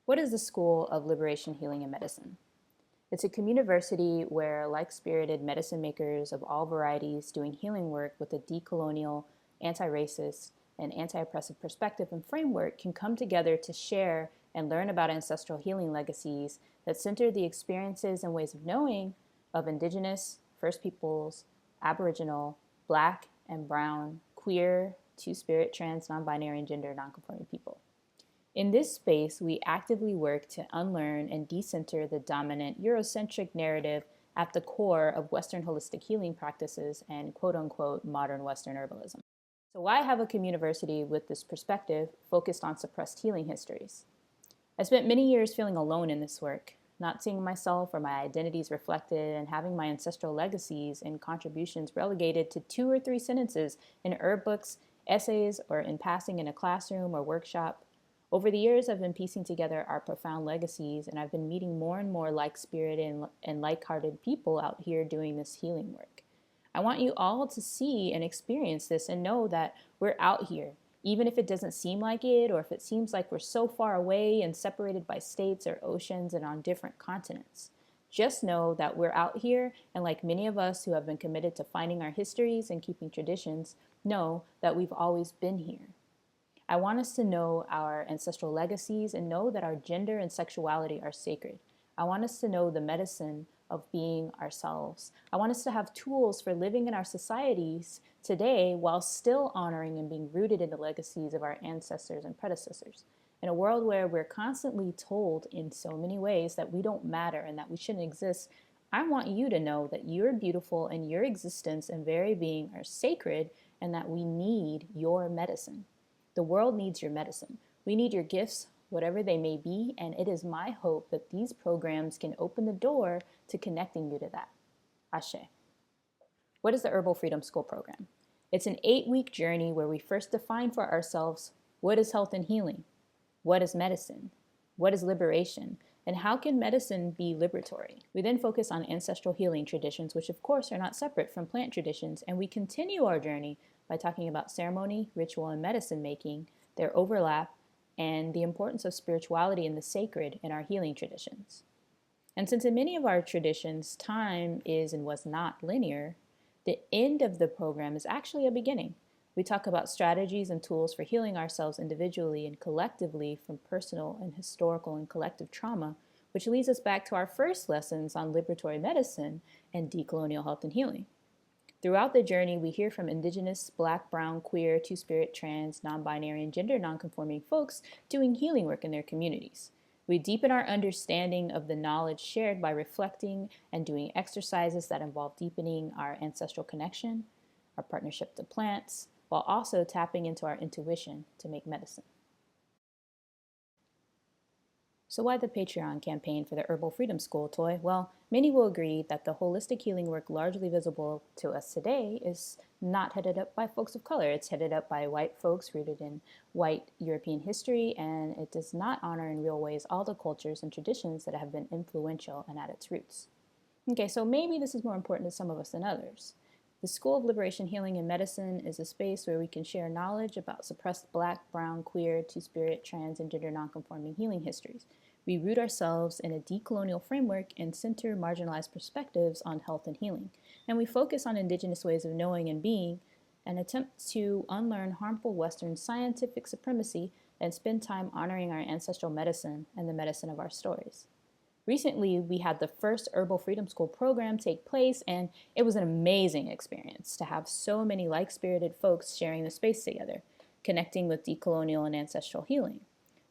What is the School of Liberation, Healing, and Medicine? It's a community where like-spirited medicine makers of all varieties doing healing work with a decolonial, anti-racist, and anti-oppressive perspective and framework can come together to share and learn about ancestral healing legacies that center the experiences and ways of knowing of Indigenous, First Peoples, Aboriginal, Black and Brown, queer, two-spirit, trans, non-binary, and gender non-conforming people. In this space, we actively work to unlearn and decenter the dominant Eurocentric narrative at the core of Western holistic healing practices and quote-unquote modern Western herbalism. So why have a community with this perspective focused on suppressed healing histories? I spent many years feeling alone in this work, not seeing myself or my identities reflected and having my ancestral legacies and contributions relegated to 2 or 3 sentences in herb books, essays, or in passing in a classroom or workshop. Over the years, I've been piecing together our profound legacies, and I've been meeting more and more like-spirited and like-hearted people out here doing this healing work. I want you all to see and experience this and know that we're out here, even if it doesn't seem like it, or if it seems like we're so far away and separated by states or oceans and on different continents. Just know that we're out here, and like many of us who have been committed to finding our histories and keeping traditions, know that we've always been here. I want us to know our ancestral legacies and know that our gender and sexuality are sacred. I want us to know the medicine of being ourselves. I want us to have tools for living in our societies today while still honoring and being rooted in the legacies of our ancestors and predecessors. In a world where we're constantly told in so many ways that we don't matter and that we shouldn't exist, I want you to know that you're beautiful and your existence and very being are sacred and that we need your medicine. The world needs your medicine. We need your gifts, whatever they may be, and it is my hope that these programs can open the door to connecting you to that. Ashe. What is the Herbal Freedom School program? It's an 8-week journey where we first define for ourselves what is health and healing, what is medicine, what is liberation, and how can medicine be liberatory? We then focus on ancestral healing traditions, which of course are not separate from plant traditions, and we continue our journey by talking about ceremony, ritual, and medicine making, their overlap, and the importance of spirituality and the sacred in our healing traditions. And since in many of our traditions, time is and was not linear, the end of the program is actually a beginning. We talk about strategies and tools for healing ourselves individually and collectively from personal and historical and collective trauma, which leads us back to our first lessons on liberatory medicine and decolonial health and healing. Throughout the journey, we hear from Indigenous, Black, Brown, queer, two-spirit, trans, non-binary, and gender non-conforming folks doing healing work in their communities. We deepen our understanding of the knowledge shared by reflecting and doing exercises that involve deepening our ancestral connection, our partnership to plants, while also tapping into our intuition to make medicine. So why the Patreon campaign for the Herbal Freedom School, Toy? Well, many will agree that the holistic healing work largely visible to us today is not headed up by folks of color. It's headed up by white folks rooted in white European history, and it does not honor in real ways all the cultures and traditions that have been influential and at its roots. Okay, so maybe this is more important to some of us than others. The School of Liberation, Healing, and Medicine is a space where we can share knowledge about suppressed Black, Brown, queer, two-spirit, trans, and gender nonconforming healing histories. We root ourselves in a decolonial framework and center marginalized perspectives on health and healing. And we focus on Indigenous ways of knowing and being and attempt to unlearn harmful Western scientific supremacy and spend time honoring our ancestral medicine and the medicine of our stories. Recently, we had the first Herbal Freedom School program take place, and it was an amazing experience to have so many like-spirited folks sharing the space together, connecting with decolonial and ancestral healing.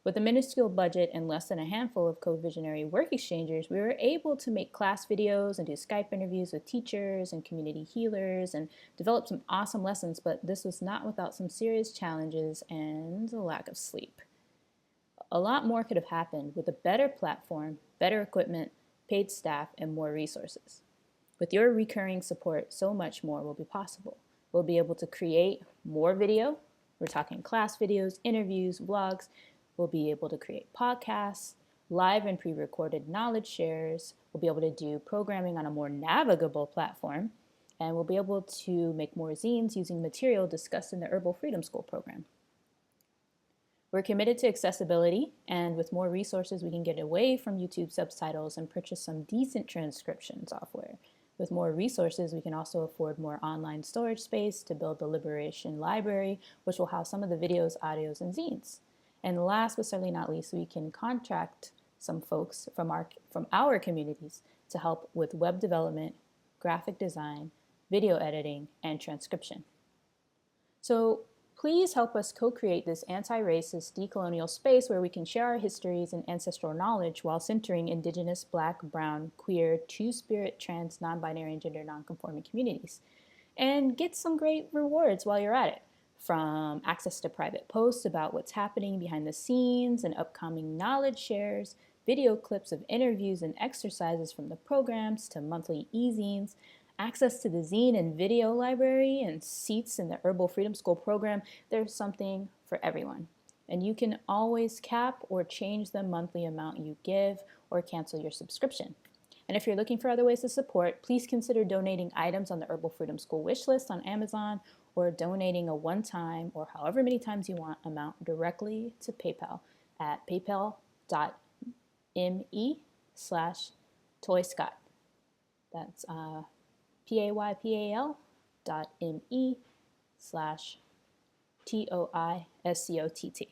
With a minuscule budget and less than a handful of co-visionary work exchangers, we were able to make class videos and do Skype interviews with teachers and community healers and develop some awesome lessons, but this was not without some serious challenges and a lack of sleep. A lot more could have happened with a better platform, better equipment, paid staff, and more resources. With your recurring support, so much more will be possible. We'll be able to create more video. We're talking class videos, interviews, vlogs. We'll be able to create podcasts, live and pre-recorded knowledge shares. We'll be able to do programming on a more navigable platform. And we'll be able to make more zines using material discussed in the Herbal Freedom School program. We're committed to accessibility, and with more resources, we can get away from YouTube subtitles and purchase some decent transcription software. With more resources, we can also afford more online storage space to build the Liberation Library, which will house some of the videos, audios, and zines. And last but certainly not least, we can contract some folks from our communities to help with web development, graphic design, video editing, and transcription. So please help us co-create this anti-racist, decolonial space where we can share our histories and ancestral knowledge while centering Indigenous, Black, Brown, queer, two-spirit, trans, non-binary, and gender non-conforming communities. And get some great rewards while you're at it, from access to private posts about what's happening behind the scenes and upcoming knowledge shares, video clips of interviews and exercises from the programs, to monthly e-zines, access to the zine and video library, and seats in the Herbal Freedom School program. There's something for everyone. And you can always cap or change the monthly amount you give or cancel your subscription. And if you're looking for other ways to support, please consider donating items on the Herbal Freedom School wish list on Amazon, or donating a one-time or however many times you want amount directly to PayPal at paypal.me/toyscott. That's PayPal.me/TOISCOTT.